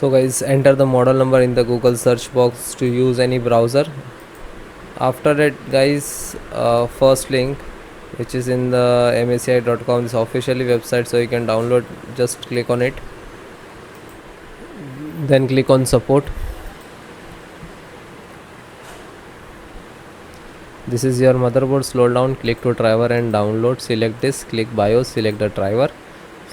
So guys, enter the model number in the Google search box to use any browser. After that guys, first link which is in the msi.com is officially website, so you can download. Just click on it, then click on support. This is your motherboard. Slow down, click to driver and download. Select this, click BIOS, select the driver.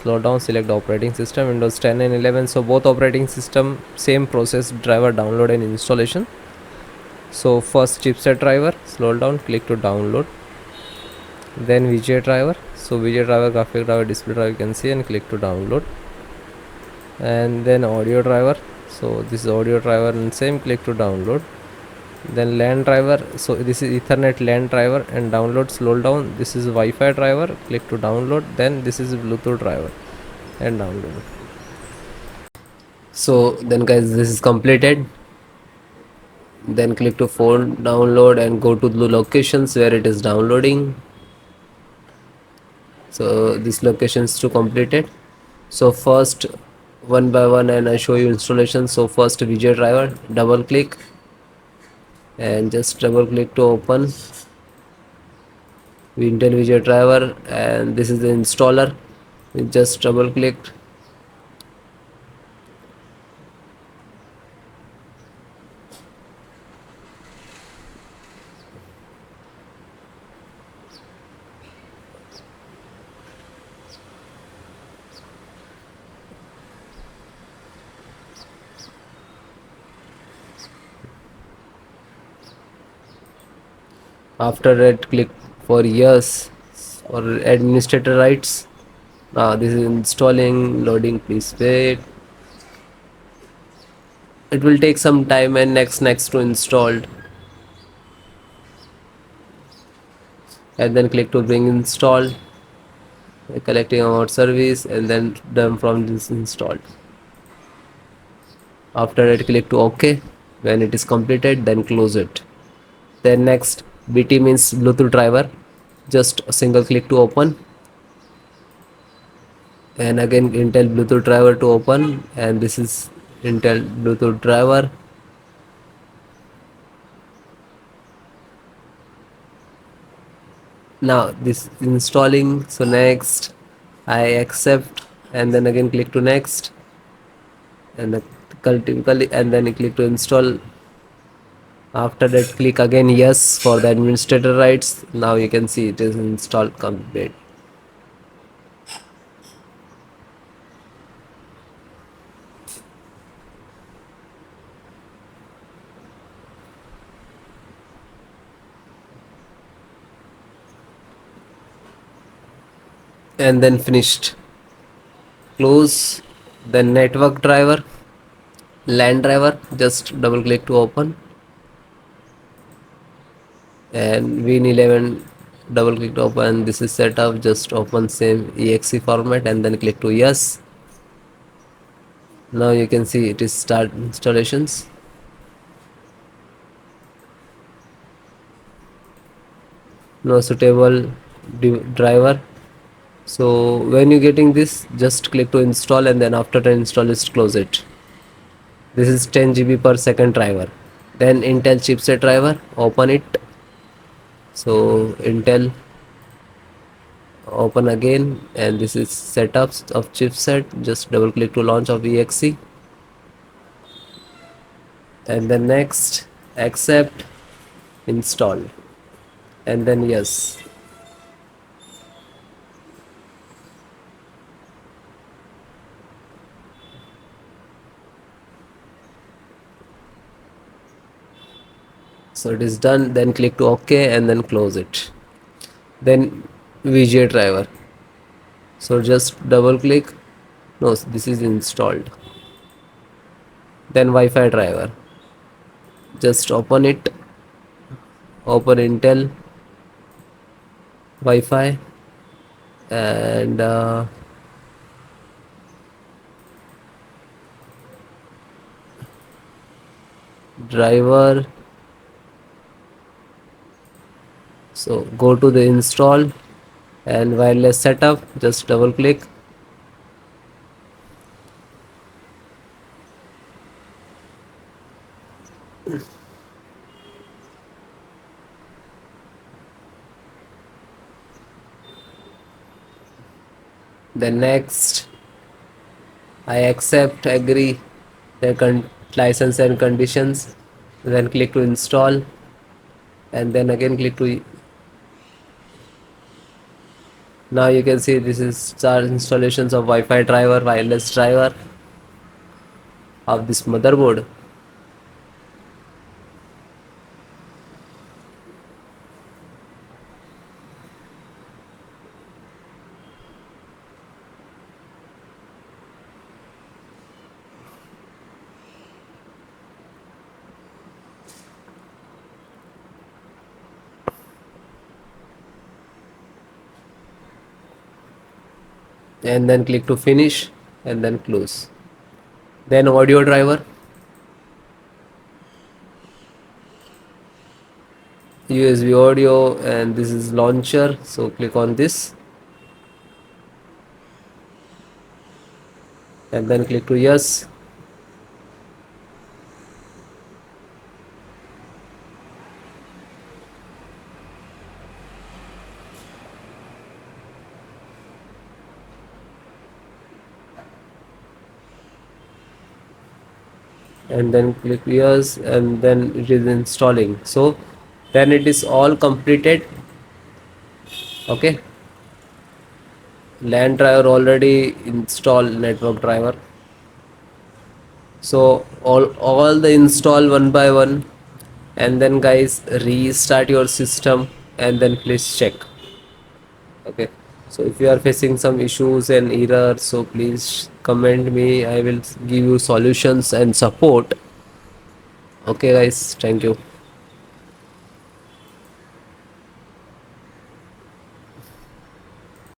Slow down, select the operating system, Windows 10 and 11. So both operating system, same process, driver download and installation. So first chipset driver, slow down, click to download. Then VGA driver, so VGA driver, graphic driver, display driver you can see, and click to download. And then audio driver, so this is audio driver and same, click to download. Then LAN driver, so this is Ethernet LAN driver and download. Slow down, this is Wi-Fi driver, click to download. Then this is Bluetooth driver and download. So then guys, this is completed. Then click to phone download and go to the locations where it is downloading. So this location is to completed. So first one by one and I show you installation. So first VGA driver, double click and just double click to open Intel VGA driver, and this is the installer. Just double click. After that, click for yes or administrator rights. Now this is installing, loading, please wait. It will take some time, and next to installed, and then click to bring installed, collecting amount service, and then done from this installed. After that, click to OK. When it is completed, then close it. Then next, BT means Bluetooth driver. Just a single click to open, and again Intel Bluetooth driver to open, and this is Intel Bluetooth driver. Now this installing, so next I accept, and then again click to next, and typically, and then click to install. After that, click again yes for the administrator rights. Now you can see it is installed complete. And then finished. Close. Then network driver, LAN driver, just double click to open, and Win11, double click to open. This is set up, just open same exe format and then click to yes. Now you can see it is start installations. No suitable driver. So when you getting this, just click to install, and then after the install, just close it. This is 10 GB per second driver. Then Intel chipset driver, open it. So Intel, open again, and this is setups of chipset. Just double click to launch of exe, and then next accept, install, and then yes. So it is done. Then click to OK and then close it. Then VGA driver, so just double click. No, this is installed. Then Wi-Fi driver, just open it, open Intel Wi-Fi, and driver. So go to the install and wireless setup, just double click. Then next, I accept, agree the license and conditions. Then click to install, and then again click to. Now you can see this is our installations of Wi-Fi driver, wireless driver of this motherboard. And then click to finish and then close. Then audio driver, USB audio, and this is launcher, so click on this and then click to yes. And then click yes, and then it is installing. So then it is all completed. Okay, LAN driver already installed, network driver. So all the install one by one, and then guys restart your system and then please check. Okay, so if you are facing some issues and errors, so please comment me, I will give you solutions and support. Okay guys, thank you.